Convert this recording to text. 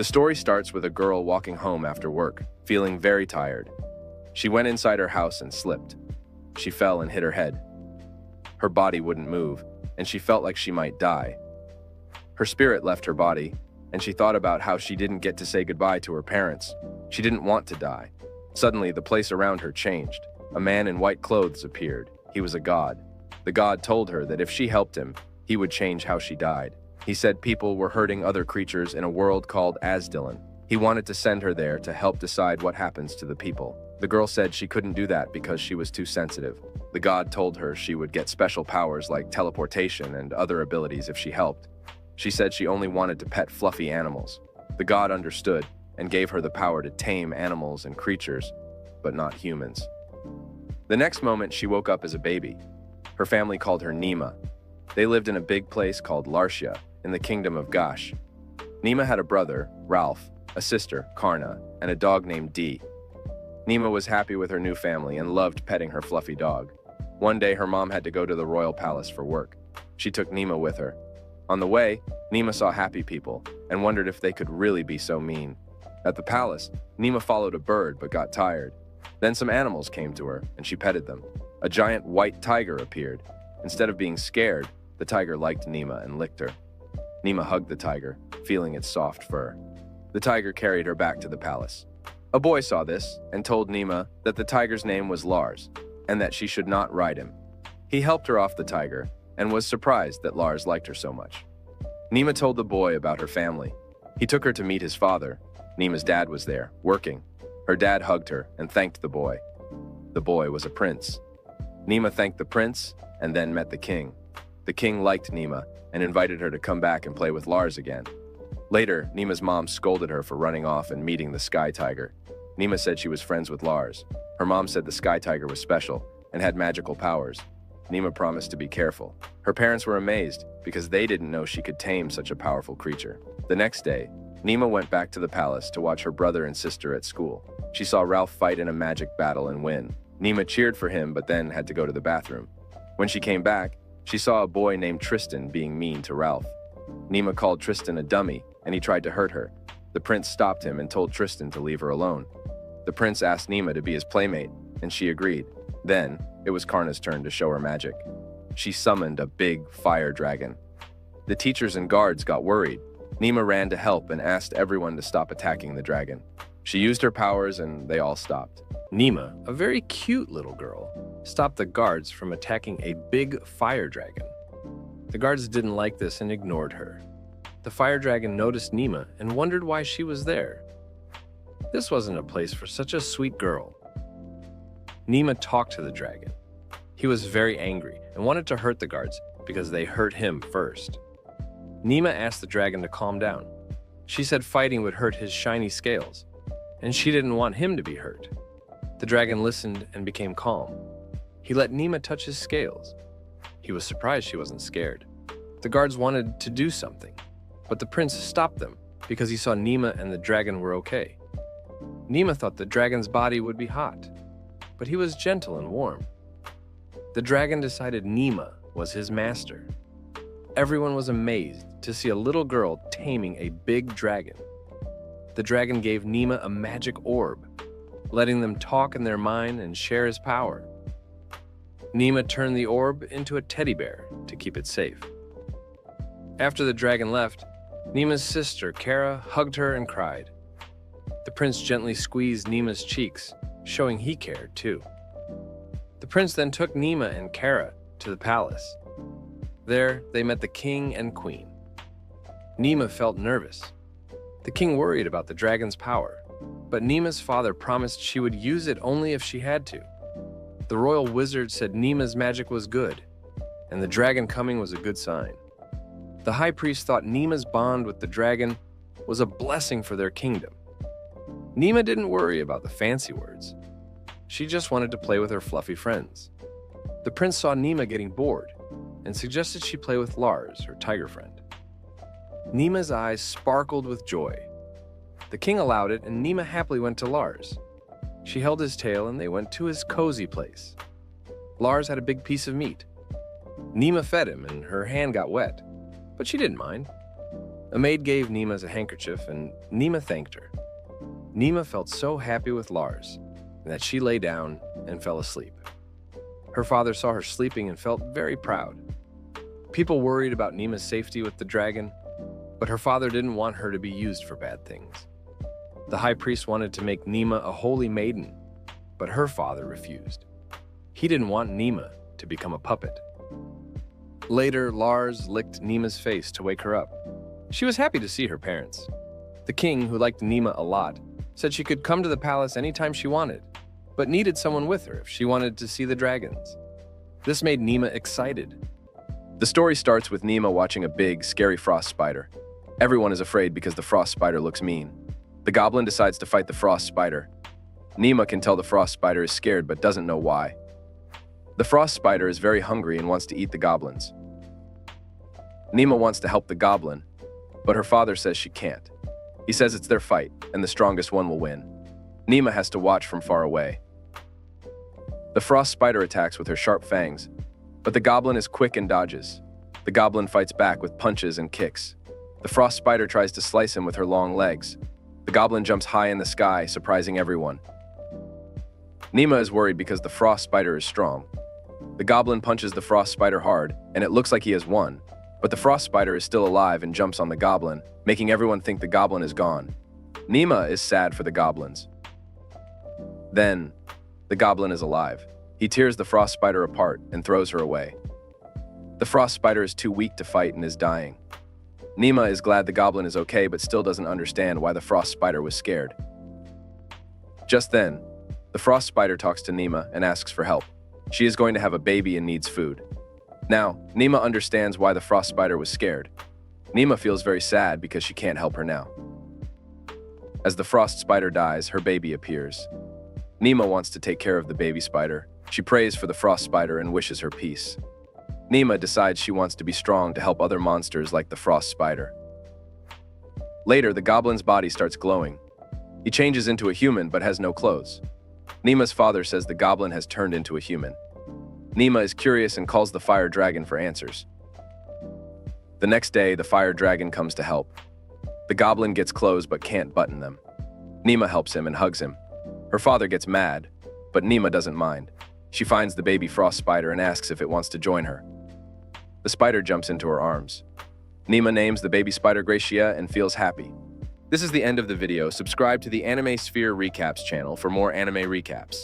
The story starts with a girl walking home after work, feeling very tired. She went inside her house and slipped. She fell and hit her head. Her body wouldn't move, and she felt like she might die. Her spirit left her body, and she thought about how she didn't get to say goodbye to her parents. She didn't want to die. Suddenly, the place around her changed. A man in white clothes appeared. He was a god. The god told her that if she helped him, he would change how she died. He said people were hurting other creatures in a world called Asdylan. He wanted to send her there to help decide what happens to the people. The girl said she couldn't do that because she was too sensitive. The god told her she would get special powers like teleportation and other abilities if she helped. She said she only wanted to pet fluffy animals. The god understood and gave her the power to tame animals and creatures, but not humans. The next moment, she woke up as a baby. Her family called her Nima. They lived in a big place called Larcia in the kingdom of Gash. Nima had a brother, Ralph, a sister, Karna, and a dog named Dee. Nima was happy with her new family and loved petting her fluffy dog. One day, her mom had to go to the royal palace for work. She took Nima with her. On the way, Nima saw happy people and wondered if they could really be so mean. At the palace, Nima followed a bird but got tired. Then some animals came to her and she petted them. A giant white tiger appeared. Instead of being scared, the tiger liked Nima and licked her. Nima hugged the tiger, feeling its soft fur. The tiger carried her back to the palace. A boy saw this and told Nima that the tiger's name was Lars and that she should not ride him. He helped her off the tiger and was surprised that Lars liked her so much. Nima told the boy about her family. He took her to meet his father. Nima's dad was there, working. Her dad hugged her and thanked the boy. The boy was a prince. Nima thanked the prince and then met the king. The king liked Nima and invited her to come back and play with Lars again. Later, Nima's mom scolded her for running off and meeting the sky tiger. Nima said she was friends with Lars. Her mom said the sky tiger was special and had magical powers. Nima promised to be careful. Her parents were amazed because they didn't know she could tame such a powerful creature. The next day, Nima went back to the palace to watch her brother and sister at school. She saw Ralph fight in a magic battle and win. Nima cheered for him but then had to go to the bathroom. When she came back, she saw a boy named Tristan being mean to Ralph. Nima called Tristan a dummy and he tried to hurt her. The prince stopped him and told Tristan to leave her alone. The prince asked Nima to be his playmate and she agreed. Then, it was Karna's turn to show her magic. She summoned a big fire dragon. The teachers and guards got worried. Nima ran to help and asked everyone to stop attacking the dragon. She used her powers and they all stopped. Nima, a very cute little girl, stopped the guards from attacking a big fire dragon. The guards didn't like this and ignored her. The fire dragon noticed Nima and wondered why she was there. This wasn't a place for such a sweet girl. Nima talked to the dragon. He was very angry and wanted to hurt the guards because they hurt him first. Nima asked the dragon to calm down. She said fighting would hurt his shiny scales, and she didn't want him to be hurt. The dragon listened and became calm. He let Nima touch his scales. He was surprised she wasn't scared. The guards wanted to do something, but the prince stopped them because he saw Nima and the dragon were okay. Nima thought the dragon's body would be hot, but he was gentle and warm. The dragon decided Nima was his master. Everyone was amazed to see a little girl taming a big dragon. The dragon gave Nima a magic orb, letting them talk in their mind and share his power. Nima turned the orb into a teddy bear to keep it safe. After the dragon left, Nima's sister, Kara, hugged her and cried. The prince gently squeezed Nima's cheeks, showing he cared too. The prince then took Nima and Kara to the palace. There, they met the king and queen. Nima felt nervous. The king worried about the dragon's power, but Nima's father promised she would use it only if she had to. The royal wizard said Nima's magic was good, and the dragon coming was a good sign. The high priest thought Nima's bond with the dragon was a blessing for their kingdom. Nima didn't worry about the fancy words. She just wanted to play with her fluffy friends. The prince saw Nima getting bored and suggested she play with Lars, her tiger friend. Nima's eyes sparkled with joy. The king allowed it, and Nima happily went to Lars. She held his tail, and they went to his cozy place. Lars had a big piece of meat. Nima fed him, and her hand got wet, but she didn't mind. A maid gave Nima a handkerchief, and Nima thanked her. Nima felt so happy with Lars that she lay down and fell asleep. Her father saw her sleeping and felt very proud. People worried about Nima's safety with the dragon, but her father didn't want her to be used for bad things. The high priest wanted to make Nima a holy maiden, but her father refused. He didn't want Nima to become a puppet. Later, Lars licked Nima's face to wake her up. She was happy to see her parents. The king, who liked Nima a lot, said she could come to the palace anytime she wanted, but needed someone with her if she wanted to see the dragons. This made Nima excited. The story starts with Nima watching a big, scary frost spider. Everyone is afraid because the frost spider looks mean. The goblin decides to fight the frost spider. Nima can tell the frost spider is scared but doesn't know why. The frost spider is very hungry and wants to eat the goblins. Nima wants to help the goblin, but her father says she can't. He says it's their fight, and the strongest one will win. Nima has to watch from far away. The frost spider attacks with her sharp fangs, but the goblin is quick and dodges. The goblin fights back with punches and kicks. The frost spider tries to slice him with her long legs. The goblin jumps high in the sky, surprising everyone. Nima is worried because the frost spider is strong. The goblin punches the frost spider hard, and it looks like he has won, but the frost spider is still alive and jumps on the goblin, making everyone think the goblin is gone. Nima is sad for the goblins. Then, the goblin is alive. He tears the frost spider apart and throws her away. The frost spider is too weak to fight and is dying. Nima is glad the goblin is okay but still doesn't understand why the frost spider was scared. Just then, the frost spider talks to Nima and asks for help. She is going to have a baby and needs food. Now, Nima understands why the frost spider was scared. Nima feels very sad because she can't help her now. As the frost spider dies, her baby appears. Nima wants to take care of the baby spider. She prays for the frost spider and wishes her peace. Nima decides she wants to be strong to help other monsters like the frost spider. Later, the goblin's body starts glowing. He changes into a human but has no clothes. Nima's father says the goblin has turned into a human. Nima is curious and calls the fire dragon for answers. The next day, the fire dragon comes to help. The goblin gets clothes but can't button them. Nima helps him and hugs him. Her father gets mad, but Nima doesn't mind. She finds the baby frost spider and asks if it wants to join her. The spider jumps into her arms. Nima names the baby spider Gracia and feels happy. This is the end of the video. Subscribe to the Anime Sphere Recaps channel for more anime recaps.